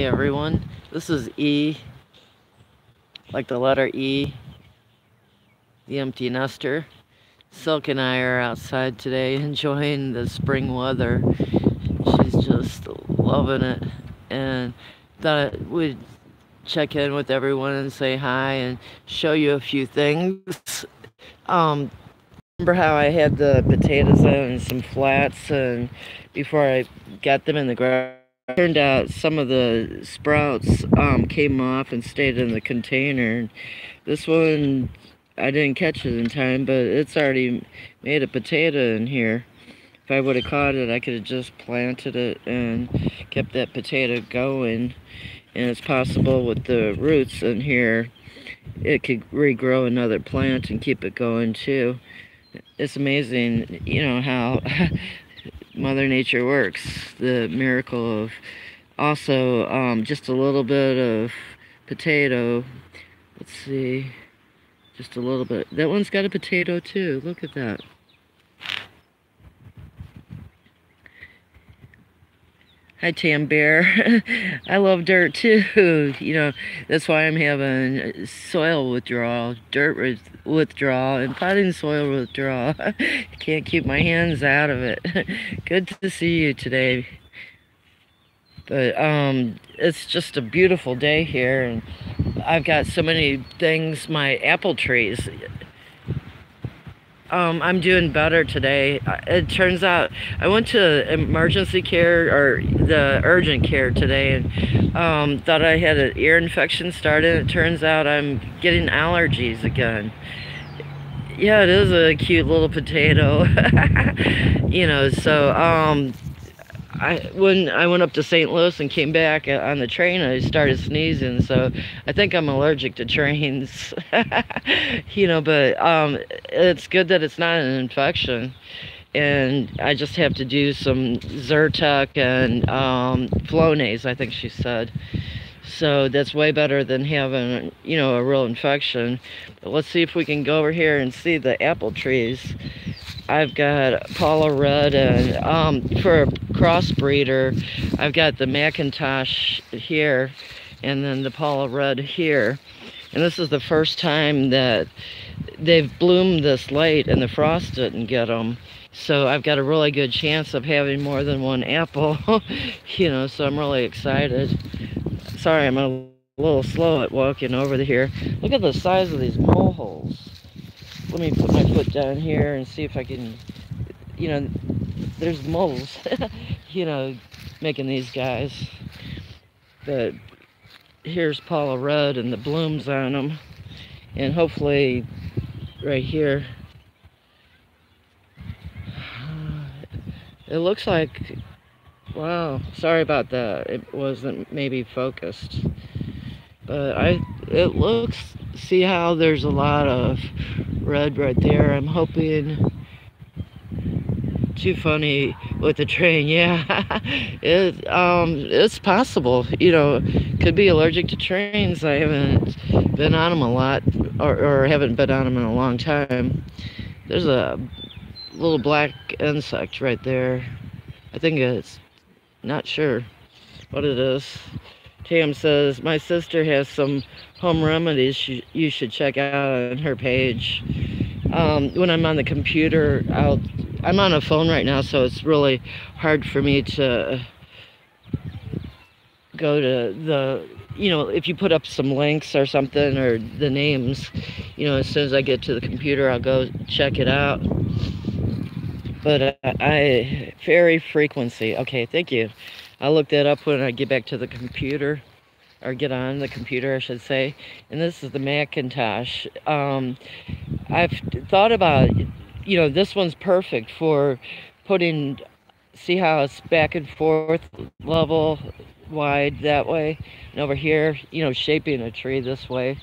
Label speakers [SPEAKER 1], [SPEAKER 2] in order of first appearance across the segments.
[SPEAKER 1] Hi everyone, this is E, like the letter E, the empty nester. Silk and I are outside today enjoying the spring weather. She's just loving it, and thought we'd check in with everyone and say hi and show you a few things. Um, Remember how I had the potatoes in and some flats, and before I got them in the ground, turned out some of the sprouts came off and stayed in the container. This one, I didn't catch it in time, but it's already made a potato in here. If I would have caught it, I could have just planted it and kept that potato going. And it's possible with the roots in here, it could regrow another plant and keep it going too. It's amazing, how Mother Nature works. The miracle of also just a little bit of potato. Let's see, just a little bit. That one's got a potato too. Look at that. Hi, Tam Bear. I love dirt too. That's why I'm having soil withdrawal, dirt withdrawal, and potting soil withdrawal. Can't keep my hands out of it. Good to see you today. But it's just a beautiful day here, and I've got so many things. My apple trees. I'm doing better today. It turns out I went to emergency care, or the urgent care today, and thought I had an ear infection started. It turns out I'm getting allergies again. Yeah, it is a cute little potato. When I went up to St. Louis and came back on the train, I started sneezing, so I think I'm allergic to trains. But it's good that it's not an infection, and I just have to do some Zyrtec and Flonase, I think she said. So that's way better than having, a real infection. But let's see if we can go over here and see the apple trees. I've got Paula Red, and for a crossbreeder, I've got the McIntosh here, and then the Paula Red here. And this is the first time that they've bloomed this late and the frost didn't get them. So I've got a really good chance of having more than one apple, so I'm really excited. Sorry, I'm a little slow at walking over here. Look at the size of these moleholes. Let me put my foot down here and see if I can, there's moles, making these guys. But here's Paula Red and the blooms on them. And hopefully right here, it looks like, wow, sorry about that. It wasn't maybe focused. But it looks, see how there's a lot of red right there. I'm hoping, too funny with the train. Yeah, it's possible, could be allergic to trains. I haven't been on them a lot, or haven't been on them in a long time. There's a little black insect right there. I think it's, not sure what it is. Tam says, my sister has some home remedies you should check out on her page. When I'm on the computer, I'm on a phone right now, so it's really hard for me to go to the, if you put up some links or something, or the names, as soon as I get to the computer, I'll go check it out. But fairy frequency. Okay, thank you. I'll look that up when I get back to the computer, or get on the computer, I should say. And this is the McIntosh. I've thought about, this one's perfect for putting, see how it's back and forth, level, wide that way. And over here, shaping a tree this way.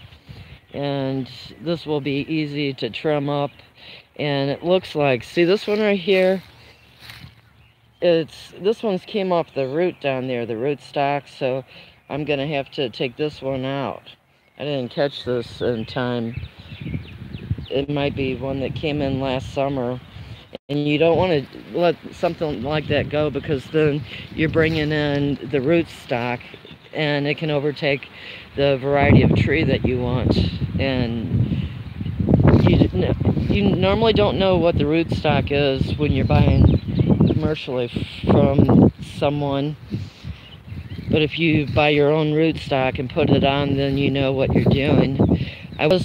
[SPEAKER 1] And this will be easy to trim up. And it looks like, see this one right here? This one's came off the root down there, the root stock, so I'm gonna have to take this one out. I didn't catch this in time. It might be one that came in last summer. And you don't want to let something like that go, because then you're bringing in the rootstock and it can overtake the variety of tree that you want. And you normally don't know what the rootstock is when you're buying commercially from someone. But if you buy your own rootstock and put it on, then you know what you're doing. I was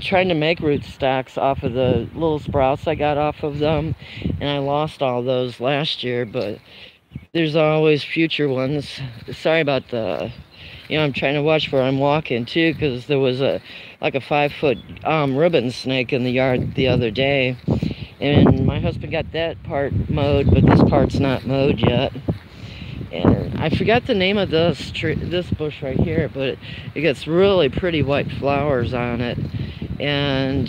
[SPEAKER 1] trying to make rootstocks off of the little sprouts I got off of them, and I lost all those last year, but there's always future ones. Sorry about the, I'm trying to watch where I'm walking too, because there was like a 5-foot ribbon snake in the yard the other day, and my husband got that part mowed, but this part's not mowed yet. And I forgot the name of this tree, this bush right here, but it gets really pretty white flowers on it. And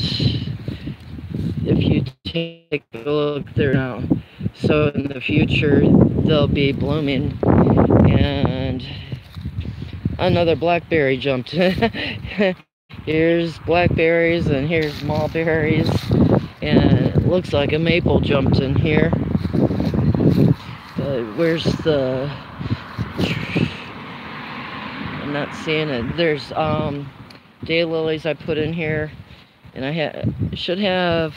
[SPEAKER 1] if you take a look there now, so in the future they'll be blooming. And another blackberry jumped in. Here's blackberries and here's mulberries, and it looks like a maple jumped in here. Where's the, I'm not seeing it. There's daylilies I put in here, and I should have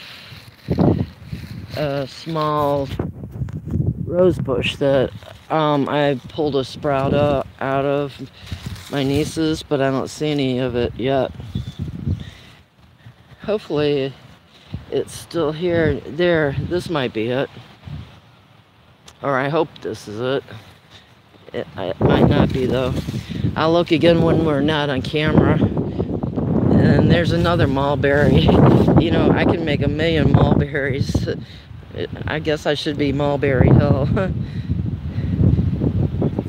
[SPEAKER 1] a small rose bush that I pulled a sprout out of my niece's, but I don't see any of it yet. Hopefully it's still here. There, this might be it. Or I hope this is it. It might not be though. I'll look again when we're not on camera. And there's another mulberry. You know, I can make a million mulberries. I guess I should be Mulberry Hill.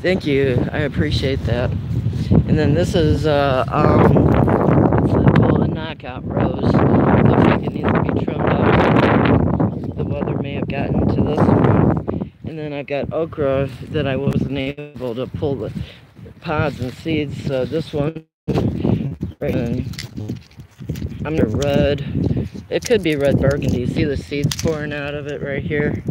[SPEAKER 1] Thank you. I appreciate that. And then this is it's called a knockout rose. Looks like it needs to be trimmed up. The weather may have gotten to this one. And then I've got okra that I wasn't able to pull the pods and seeds. So this one, right, I'm gonna red. It could be red burgundy. See the seeds pouring out of it right here?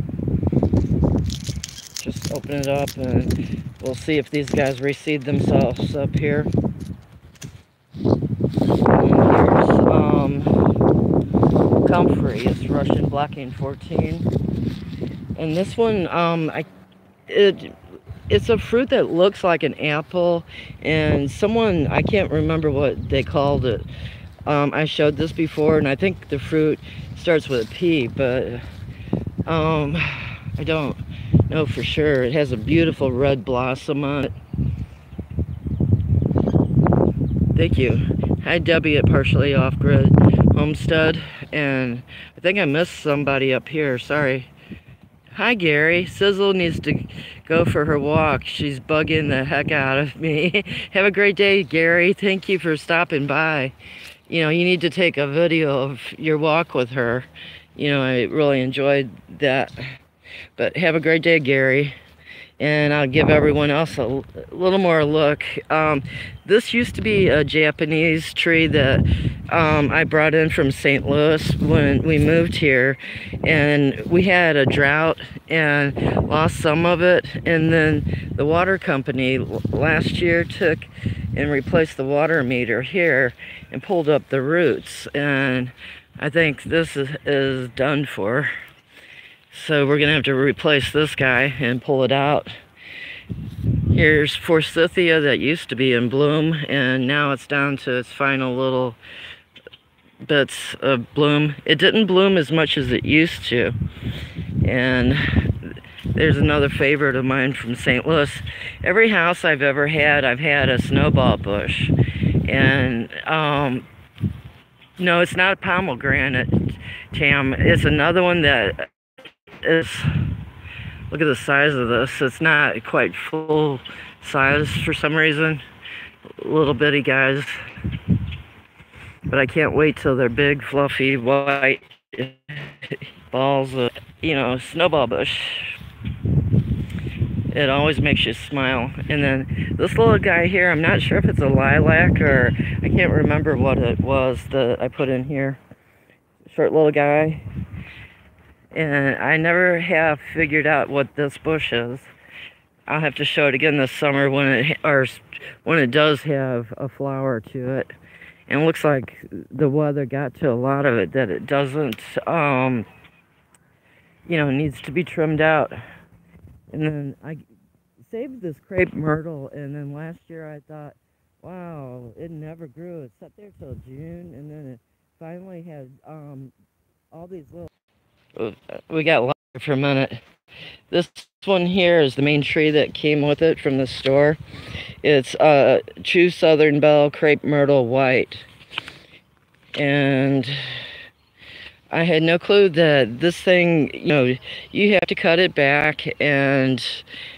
[SPEAKER 1] Just open it up and we'll see if these guys reseed themselves up here. And here's comfrey. It's Russian Blacking 14. And this one, it's a fruit that looks like an apple, and someone, I can't remember what they called it. I showed this before, and I think the fruit starts with a P, but I don't know for sure. It has a beautiful red blossom on it. Thank you. Hi Debbie at Partially Off Grid Homestead, and I think I missed somebody up here, sorry. Hi Gary, Sizzle needs to go for her walk. She's bugging the heck out of me. Have a great day, Gary. Thank you for stopping by. You know, you need to take a video of your walk with her. You know, I really enjoyed that. But have a great day, Gary. And I'll give everyone else a little more look. This used to be a Japanese tree that I brought in from St. Louis when we moved here, and we had a drought and lost some of it, and then the water company last year took and replaced the water meter here and pulled up the roots, and I think this is done for. So we're gonna have to replace this guy and pull it out. Here's Forsythia that used to be in bloom, and now it's down to its final little bits of bloom. It didn't bloom as much as it used to. And there's another favorite of mine from St. Louis. Every house I've ever had, I've had a snowball bush. And no, it's not a pomegranate, Tam. It's another one that is, look at the size of this. It's not quite full size for some reason. Little bitty guys. But I can't wait till they're big, fluffy, white balls of, you know, snowball bush. It always makes you smile. And then this little guy here, I'm not sure if it's a lilac or I can't remember what it was that I put in here. Short little guy. And I never have figured out what this bush is. I'll have to show it again this summer when it does have a flower to it. And it looks like the weather got to a lot of it that it doesn't, needs to be trimmed out. And then I saved this crepe myrtle, and then last year I thought, wow, it never grew. It sat there till June, and then it finally had all these little... We got lost for a minute. This one here is the main tree that came with it from the store. It's True Southern Belle Crepe Myrtle White. And I had no clue that this thing, you have to cut it back, and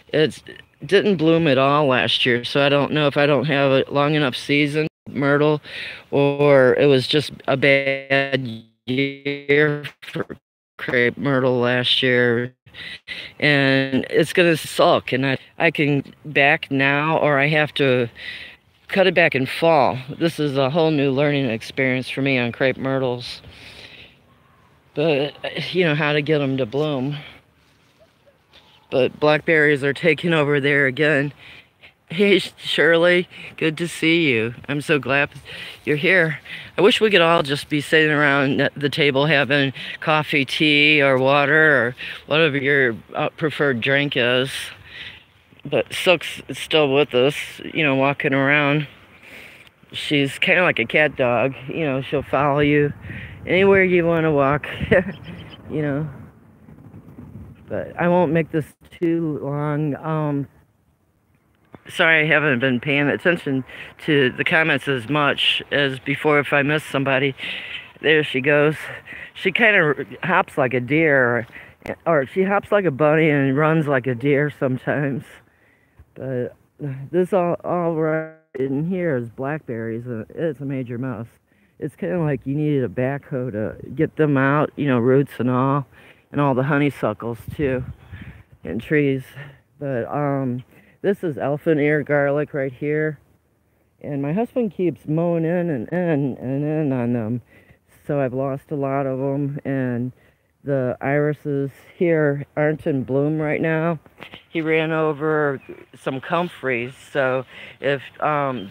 [SPEAKER 1] it didn't bloom at all last year. So I don't know if I don't have a long enough season myrtle, or it was just a bad year for crepe myrtle last year, and it's gonna sulk, and I can back now, or I have to cut it back in fall. This is a whole new learning experience for me on crepe myrtles, but how to get them to bloom. But blackberries are taking over there again. Hey Shirley, good to see you. I'm so glad you're here. I wish we could all just be sitting around the table having coffee, tea, or water, or whatever your preferred drink is. But Silk's still with us, walking around. She's kind of like a cat dog, she'll follow you anywhere you want to walk, But I won't make this too long. Sorry I haven't been paying attention to the comments as much as before. If I miss somebody, there she goes. She kind of hops like a deer, or she hops like a bunny and runs like a deer sometimes. But this all right in here is blackberries. It's a major mess. It's kind of like you needed a backhoe to get them out, roots and all the honeysuckles too, and trees. But this is elephant ear garlic right here, and my husband keeps mowing in on them, so I've lost a lot of them. And the irises here aren't in bloom right now. He ran over some comfreys, so if I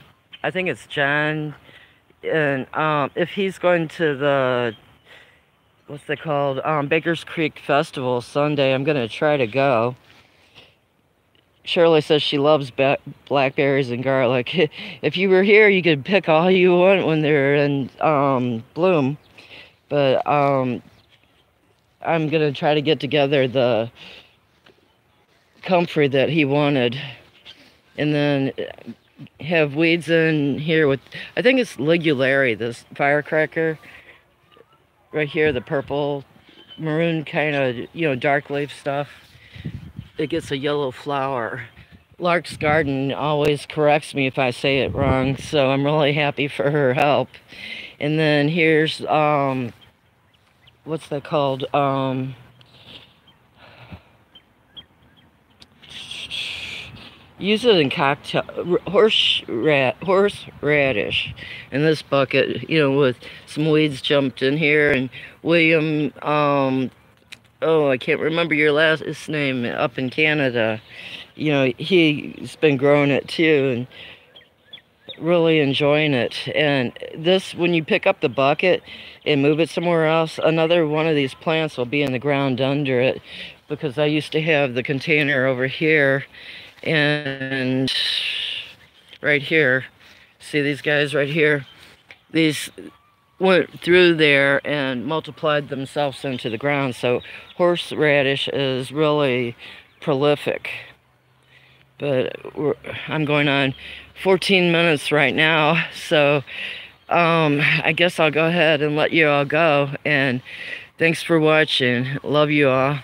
[SPEAKER 1] think it's John, and if he's going to the, what's they called, Baker's Creek Festival Sunday, I'm gonna try to go. Shirley says she loves blackberries and garlic. If you were here, you could pick all you want when they're in bloom. But I'm gonna try to get together the comfrey that he wanted, and then have weeds in here with, I think it's ligulary, this firecracker right here, the purple maroon kind of dark leaf stuff. It gets a yellow flower. Lark's Garden always corrects me if I say it wrong, so I'm really happy for her help. And then here's what's that called, use it in cocktail, horseradish in this bucket, with some weeds jumped in here. And William, oh, I can't remember your last name, up in Canada, he's been growing it too and really enjoying it. And this, when you pick up the bucket and move it somewhere else, another one of these plants will be in the ground under it, because I used to have the container over here, and right here, see these guys right here, these went through there and multiplied themselves into the ground. So horseradish is really prolific. But I'm going on 14 minutes right now, so I guess I'll go ahead and let you all go. And thanks for watching. Love you all.